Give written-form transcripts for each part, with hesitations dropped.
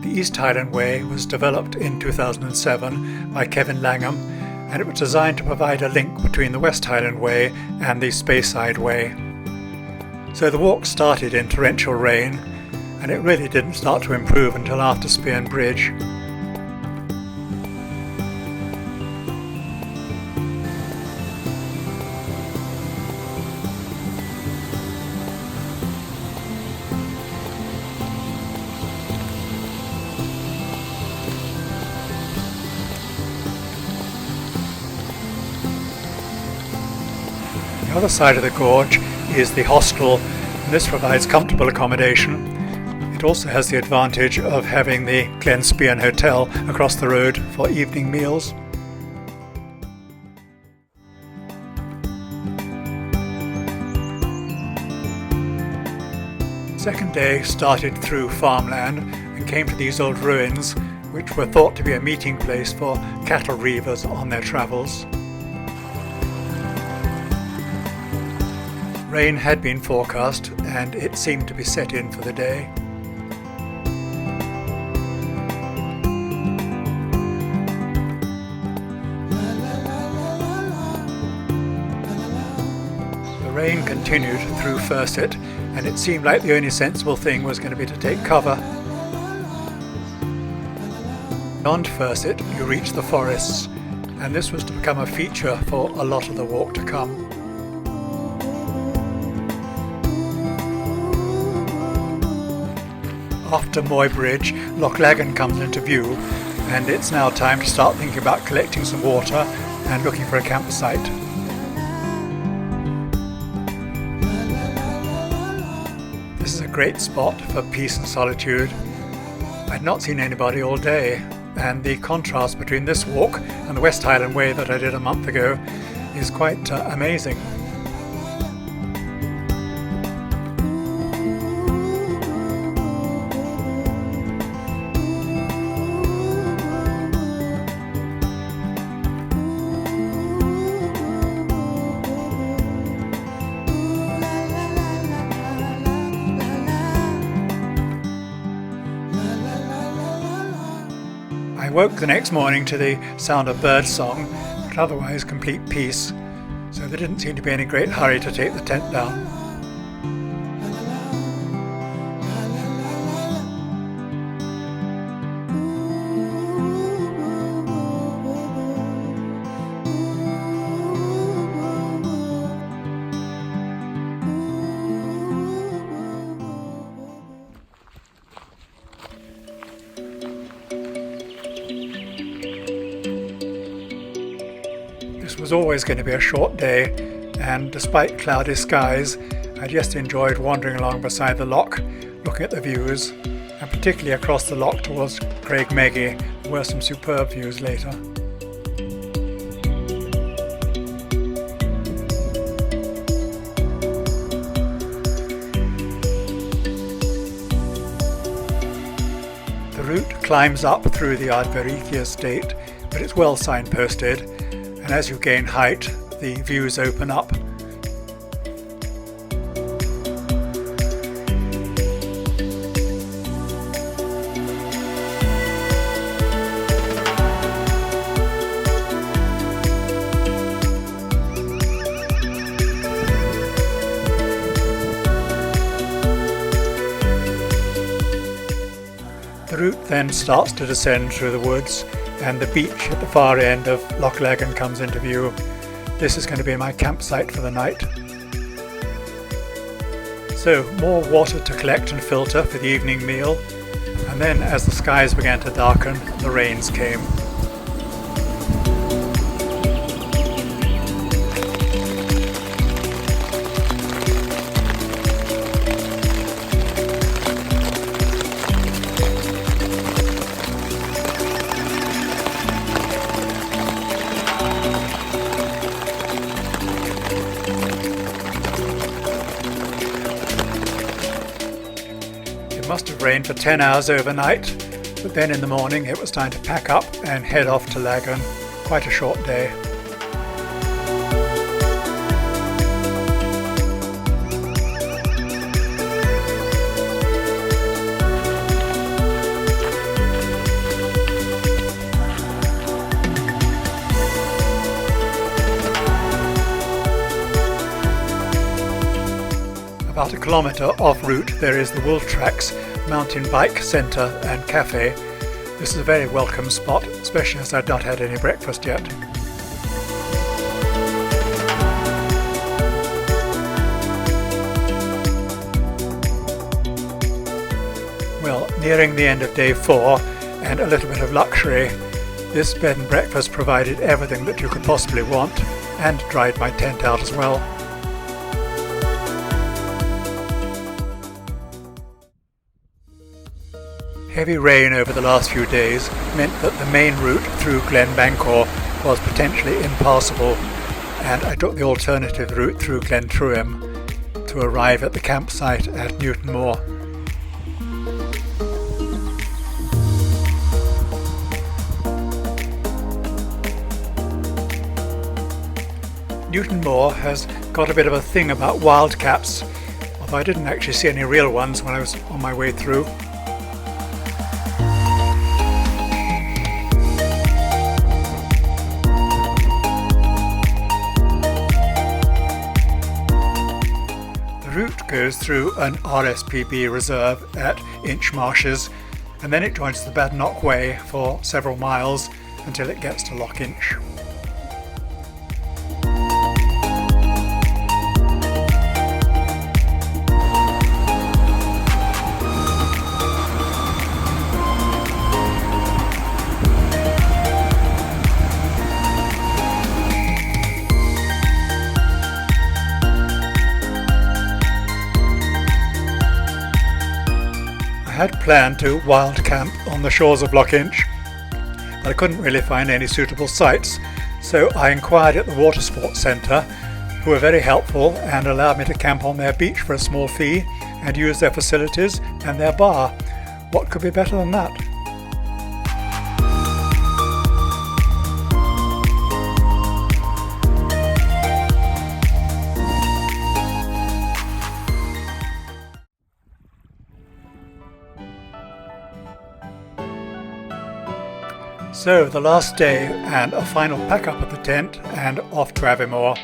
The East Highland Way was developed in 2007 by Kevin Langham, and it was designed to provide a link between the West Highland Way and the Speyside Way. So the walk started in torrential rain, and it really didn't start to improve until after Spearn Bridge. The other side of the gorge is the hostel, and this provides comfortable accommodation. It also has the advantage of having the Glen Spearn Hotel across the road for evening meals. The second day started through farmland and came to these old ruins, which were thought to be a meeting place for cattle reavers on their travels. Rain had been forecast, and it seemed to be set in for the day. The rain continued through Furset, and it seemed like the only sensible thing was going to be to take cover. Beyond Furset, you reach the forests, and this was to become a feature for a lot of the walk to come. After Moy Bridge, Loch Laggan comes into view, and it's now time to start thinking about collecting some water and looking for a campsite. This is a great spot for peace and solitude. I'd not seen anybody all day, and the contrast between this walk and the West Highland Way that I did a month ago is quite amazing. I woke the next morning to the sound of birdsong, but otherwise complete peace, so there didn't seem to be any great hurry to take the tent down. This was always going to be a short day, and despite cloudy skies, I just enjoyed wandering along beside the loch, looking at the views, and particularly across the loch towards Craigmeggy. There were some superb views later. The route climbs up through the Ardverithia estate, but it's well signposted, and as you gain height, the views open up. The route then starts to descend through the woods, and the beach at the far end of Loch Laggan comes into view. This is going to be my campsite for the night. So, more water to collect and filter for the evening meal, and then as the skies began to darken, the rains came. It must have rained for 10 hours overnight, but then in the morning it was time to pack up and head off to Laggan. Quite a short day. About a kilometre off route there is the Wool Tracks Mountain Bike Centre and Cafe. This is a very welcome spot, especially as I'd not had any breakfast yet. Well, nearing the end of day 4 and a little bit of luxury, this bed and breakfast provided everything that you could possibly want and dried my tent out as well. Heavy rain over the last few days meant that the main route through Glen Bancor was potentially impassable, and I took the alternative route through Glen Truim to arrive at the campsite at Newtonmore. Newtonmore has got a bit of a thing about wildcats, although I didn't actually see any real ones when I was on my way through. The route goes through an RSPB reserve at Insh Marshes, and then it joins the Badenoch Way for several miles until it gets to Loch Inch. I had planned to wild camp on the shores of Loch Inch, but I couldn't really find any suitable sites, so I inquired at the Water Sports Centre, who were very helpful and allowed me to camp on their beach for a small fee and use their facilities and their bar. What could be better than that? So the last day and a final pack up of the tent and off to Aviemore.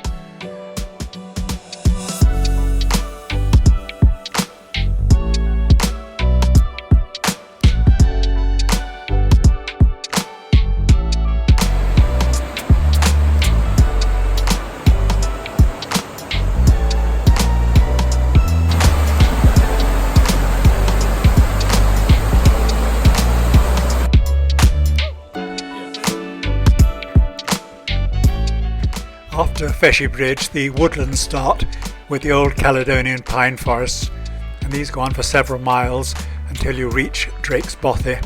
After Feshy Bridge, the woodlands start with the old Caledonian pine forests, and these go on for several miles until you reach Drake's Bothy.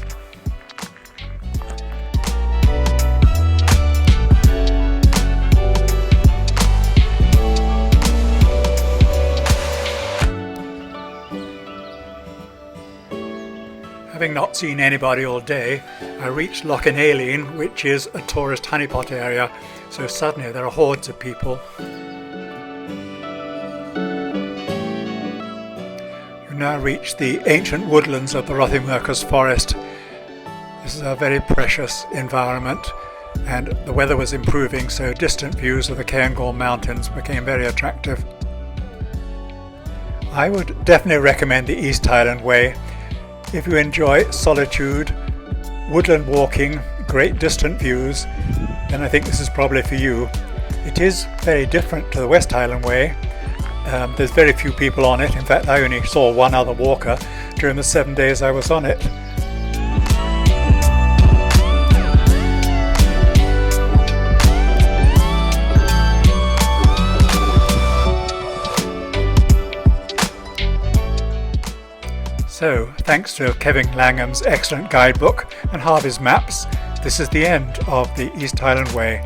Having not seen anybody all day, I reached Loch Laggan, which is a tourist honeypot area, so suddenly there are hordes of people. You now reach the ancient woodlands of the Rothiemurchus forest. This is a very precious environment, and the weather was improving, so distant views of the Cairngorm Mountains became very attractive. I would definitely recommend the East Highland Way. If you enjoy solitude, woodland walking, great distant views, then I think this is probably for you. It is very different to the West Highland Way. There's very few people on it. In fact, I only saw one other walker during the 7 days I was on it. So, thanks to Kevin Langham's excellent guidebook and Harvey's maps, this is the end of the East Highland Way.